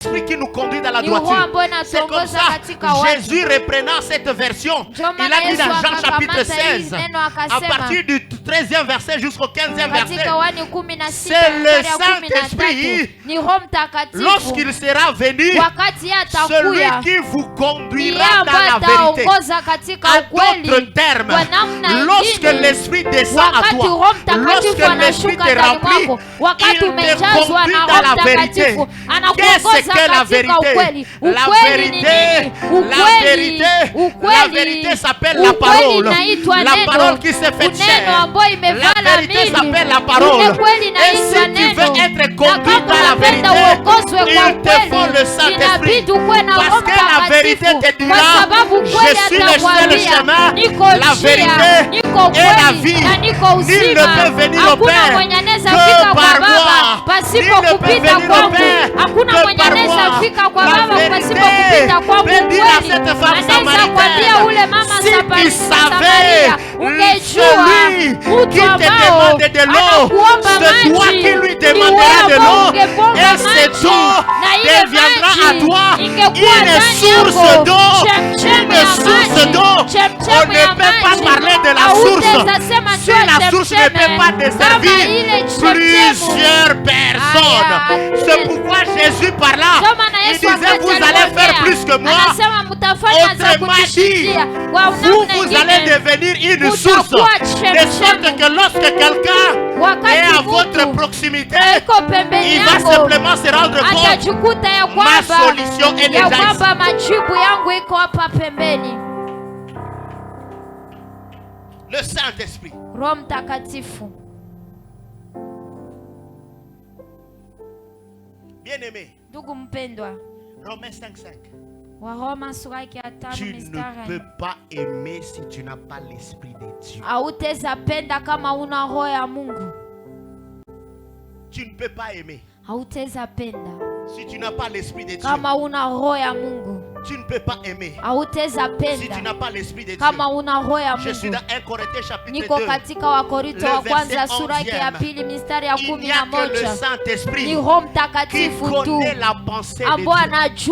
L'esprit qui nous conduit dans la droiture. C'est comme ça, Jésus reprenant cette version, il a dit dans Jean chapitre 16, à partir du 13e verset jusqu'au 15e verset, c'est le Saint-Esprit, lorsqu'il sera venu, celui qui vous conduira dans la vérité. À d'autres termes, lorsque l'Esprit descend à toi, lorsque l'Esprit te remplit, il te conduit dans la vérité. Qu'est-ce que la vérité? La vérité s'appelle la parole. La parole qui s'est faite chair. La vérité s'appelle la parole. Et si tu veux être conduit dans la vérité, il te faut le Saint-Esprit. Parce que la vérité te dira, je suis le seul chemin, la vérité et la vie. Nul ne peut venir au Père que par moi. Nul ne peut venir au Père que par moi. La vérité peut dire à cette femme samaritaine, si tu savais celui qui te demande de l'eau, c'est toi qui lui demanderas de l'eau, et cette eau deviendra à toi une source d'eau. Une source d'eau. On ne peut pas parler de la source si la source ne peut pas desservir plusieurs personnes. C'est pourquoi Jésus parla. Il disait, vous allez faire plus que moi. Autrement dit, vous allez devenir une source. De sorte que lorsque quelqu'un est à votre proximité, il va simplement se rendre compte, ma solution est déjà ici. Le Saint-Esprit. Bien-aimé. Romains 5:5. Tu ne peux pas aimer si tu n'as pas l'Esprit de Dieu. Tu ne peux pas aimer si tu n'as pas l'Esprit de Dieu. Tu ne peux pas aimer si tu n'as pas l'Esprit de Dieu. Je suis dans 1 Corinthiens chapitre 2. Le verset 11e. Il n'y a que le Saint-Esprit qui connaît la pensée de Dieu.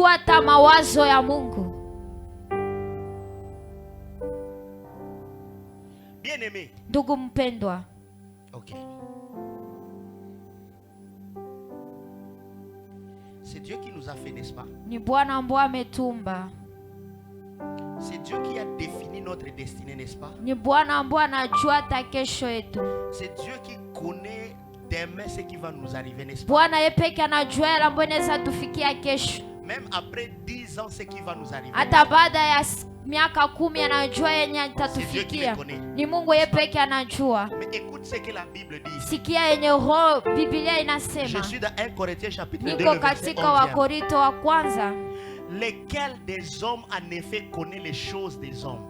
Bien-aimé. Ok. C'est Dieu qui nous a fait, n'est-ce pas? C'est Dieu qui a défini notre destinée, n'est-ce pas? C'est Dieu qui connaît demain ce qui va nous arriver, n'est-ce pas? Même après 10 ans, ce qui va nous arriver. C'est Dieu qui le connaît. Mais écoute ce que la Bible dit. Je suis dans 1 Corinthiens chapitre 2, verset 11. Lequel des hommes en effet connaît les choses des hommes?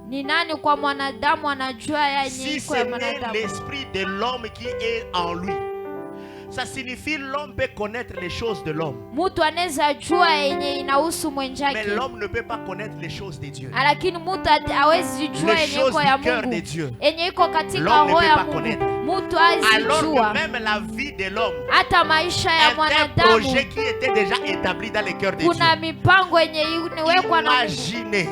Si ce n'est l'esprit de l'homme qui est en lui. Ça signifie l'homme peut connaître les choses de l'homme. Mais l'homme ne peut pas connaître les choses de Dieu. Les choses du cœur de Dieu. L'homme ne peut pas connaître. Alors que même la vie de l'homme est un projet qui était déjà établi dans le cœur de Dieu. Imaginez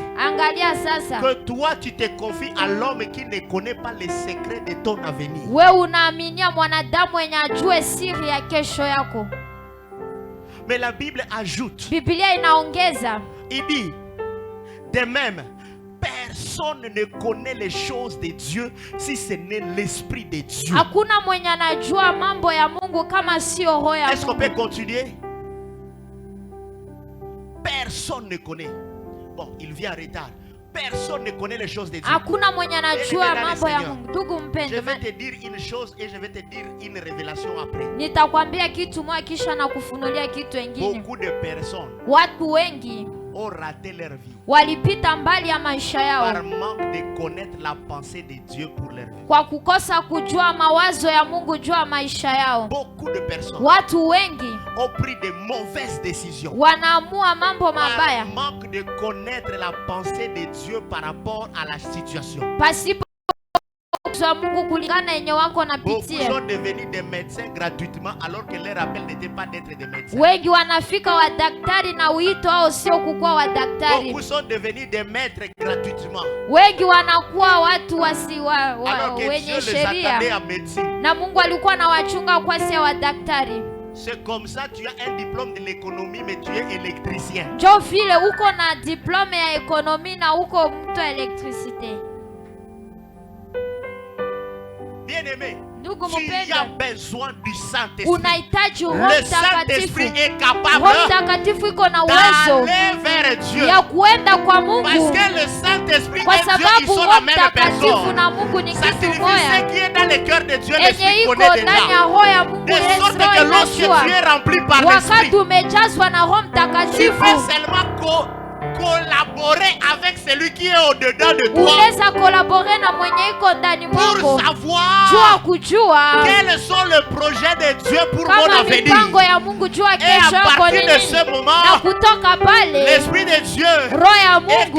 que toi tu te confies à l'homme qui ne connaît pas les secrets de ton avenir. Mais la Bible ajoute, il dit, de même, personne ne connaît les choses de Dieu si ce n'est l'Esprit de Dieu. Est-ce qu'on peut continuer? Personne ne connaît. Bon, il vient en retard. Personne ne connaît les choses de Dieu. Je vais te dire une chose et je vais te dire une révélation après. Beaucoup de personnes ont raté leur vie par manque de connaître la pensée de Dieu pour leur vie. Beaucoup de personnes ont pris de mauvaises décisions par manque de connaître la pensée de Dieu par rapport à la situation. Beaucoup sont devenus des médecins gratuitement alors que leur appel n'était pas d'être des médecins. Beaucoup sont devenus des maîtres gratuitement alors que Dieu les attendait à médecine. C'est comme ça, tu as un diplôme de l'économie, mais tu es électricien. Bien-aimé, tu as besoin du Saint-Esprit. Le Saint-Esprit est capable d'aller vers Dieu. Parce que le Saint-Esprit et Dieu, ils sont la même personne. Ça signifie ce qui est dans le cœur de Dieu, l'Esprit connaît déjà. De sorte que lorsque tu es rempli par l'Esprit, tu fais seulement collaborer avec celui qui est au-dedans de toi pour savoir quels sont les projets de Dieu pour mon avenir. Et à partir de ce moment, l'Esprit de Dieu est